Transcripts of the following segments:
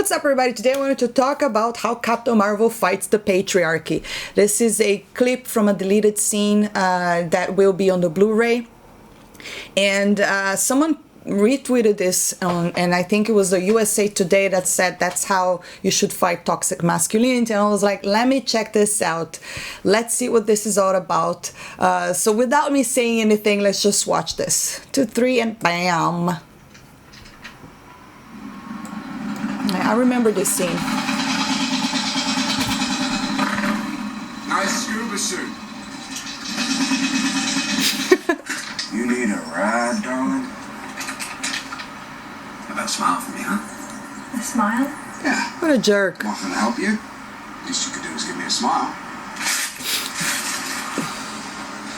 What's up, everybody? Today I wanted to talk about how Captain Marvel fights the patriarchy. This is a clip from a deleted scene that will be on the Blu-ray, and someone retweeted this and I think it was the USA Today that said that's how you should fight toxic masculinity, and I was like, let me check this out, let's see what this is all about. So without me saying anything, let's just watch this. 2, 3 and bam. I remember this scene. Nice scuba suit. You need a ride, darling? How about a smile for me, huh? A smile? Yeah. What a jerk. I'm offering to help you. Least you could do is give me a smile.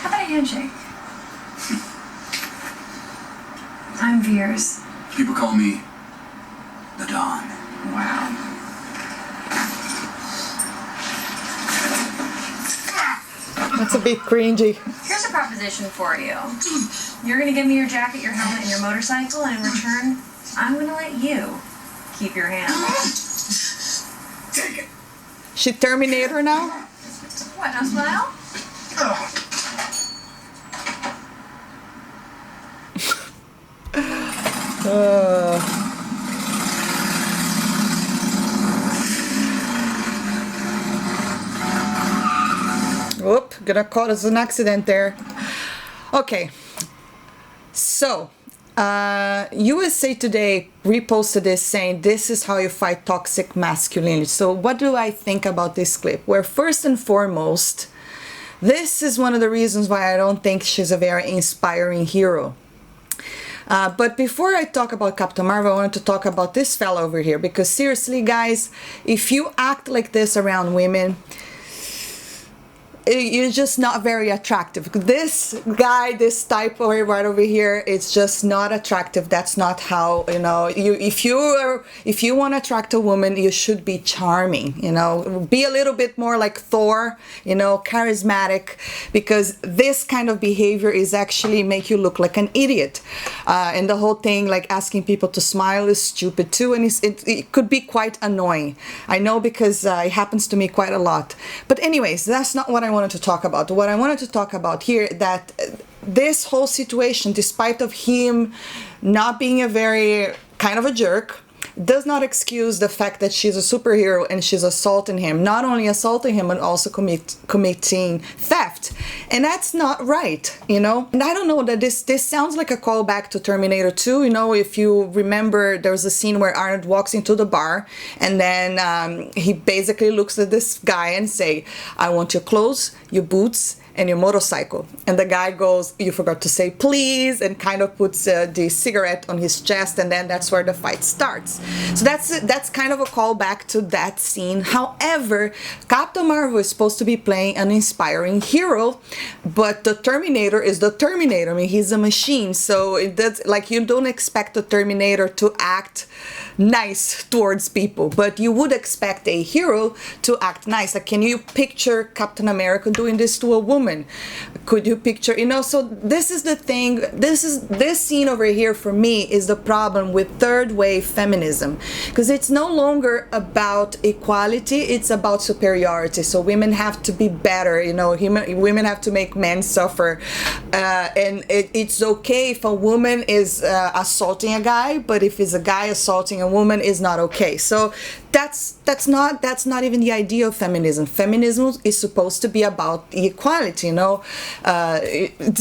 How about a handshake? I'm Veers. People call me the Don. Wow. That's a bit cringy. Here's a proposition for you. You're gonna give me your jacket, your helmet, and your motorcycle, and in return, I'm gonna let you keep your hand. Take it. She Terminator now? What, no smile? Whoop, gonna cause an accident there. Okay, so USA Today reposted this saying this is how you fight toxic masculinity. So what do I think about this clip? Where first and foremost, this is one of the reasons why I don't think she's a very inspiring hero. But before I talk about Captain Marvel, I wanted to talk about this fella over here, because seriously guys, if you act like this around women, you're just not very attractive. This guy, this type right over here, it's just not attractive. That's not how, you know, if you want to attract a woman, you should be charming, you know, be a little bit more like Thor, you know, charismatic, because this kind of behavior is actually make you look like an idiot. And the whole thing, like asking people to smile, is stupid too, and it could be quite annoying. I know, because it happens to me quite a lot. But anyways, that's not what I wanted to talk about. What I wanted to talk about here, that this whole situation, despite of him not being a very kind of a jerk, does not excuse the fact that she's a superhero and she's assaulting him. Not only assaulting him, but also committing theft. And that's not right, you know? And I don't know, that this sounds like a callback to Terminator 2. You know, if you remember, there was a scene where Arnold walks into the bar and then he basically looks at this guy and say, I want your clothes, your boots, and your motorcycle. And the guy goes, you forgot to say please, and kind of puts the cigarette on his chest, and then that's where the fight starts. So that's kind of a callback to that scene. However, Captain Marvel is supposed to be playing an inspiring hero, but the Terminator is the Terminator. I mean, he's a machine, so that's like, you don't expect the Terminator to act nice towards people, but you would expect a hero to act nice. Like, can you picture Captain America doing this to a woman? Could you picture, you know? So this is the thing, this scene over here for me is the problem with third wave feminism, because it's no longer about equality, it's about superiority. So women have to be better, you know, women have to make men suffer, and it's okay if a woman is assaulting a guy, but if it's a guy assaulting a woman, is not okay. So that's not even the idea of feminism. Feminism is supposed to be about equality, you know. It's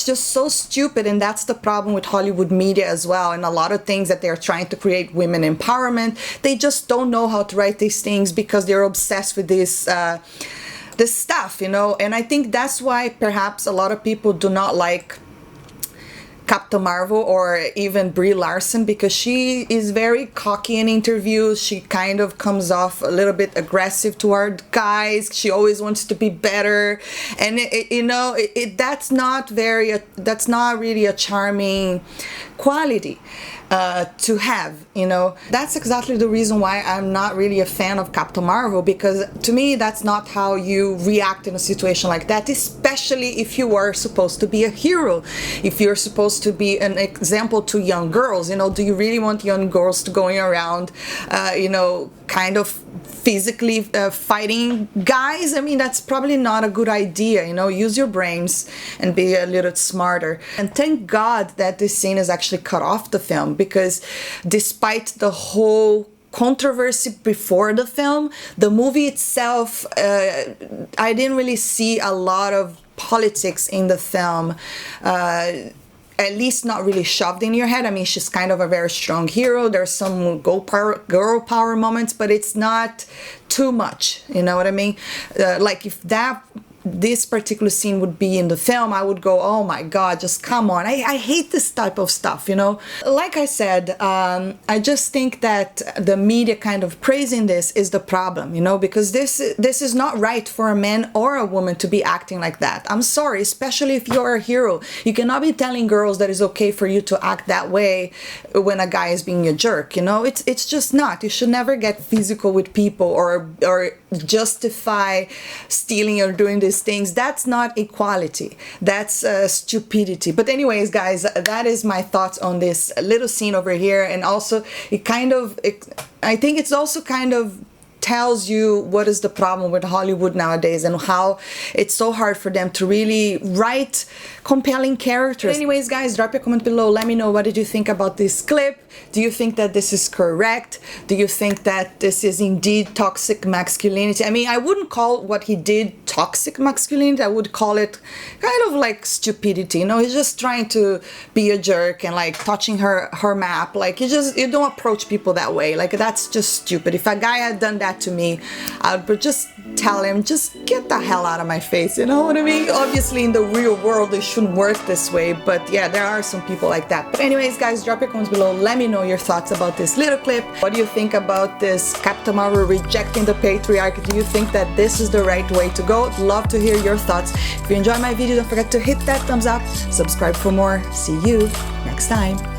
just so stupid, and that's the problem with Hollywood media as well, and a lot of things that they're trying to create women empowerment. They just don't know how to write these things because they're obsessed with this stuff, you know. And I think that's why perhaps a lot of people do not like Captain Marvel or even Brie Larson, because she is very cocky in interviews. She kind of comes off a little bit aggressive toward guys. She always wants to be better, and you know, that's not really a charming quality. to have, you know. That's exactly the reason why I'm not really a fan of Captain Marvel, because to me that's not how you react in a situation like that, especially if you are supposed to be a hero, if you're supposed to be an example to young girls. You know, do you really want young girls to going around you know, kind of physically fighting guys? I mean, that's probably not a good idea. You know, use your brains and be a little smarter. And thank God that this scene is actually cut off the film, because despite the whole controversy before the film, the movie itself, I didn't really see a lot of politics in the film. At least not really shoved in your head. I mean, she's kind of a very strong hero. There's some girl power moments, but it's not too much. You know what I mean? Like if this particular scene would be in the film, I would go, oh my God, just come on. I hate this type of stuff, you know? Like I said, I just think that the media kind of praising this is the problem, you know, because this is not right for a man or a woman to be acting like that. I'm sorry, especially if you're a hero. You cannot be telling girls that it's okay for you to act that way when a guy is being a jerk, you know? It's just not. You should never get physical with people or justify stealing or doing this things. That's not equality, that's stupidity. But anyways, guys, that is my thoughts on this little scene over here. And also I think it's also kind of tells you what is the problem with Hollywood nowadays and how it's so hard for them to really write compelling characters. But anyways, guys, drop your comment below. Let me know, what did you think about this clip? Do you think that this is correct? Do you think that this is indeed toxic masculinity? I mean, I wouldn't call what he did toxic masculinity. I would call it kind of like stupidity. You know, he's just trying to be a jerk and like touching her map. Like you don't approach people that way. Like that's just stupid. If a guy had done that to me, I would just tell him, just get the hell out of my face. You know what I mean? Obviously in the real world it shouldn't work this way, but yeah, there are some people like that. But anyways, guys, drop your comments below. Let me know your thoughts about this little clip. What do you think about this Captain Marvel rejecting the patriarchy? Do you think that this is the right way to go? Love to hear your thoughts. If you enjoyed my video, don't forget to hit that thumbs up, subscribe for more. See you next time.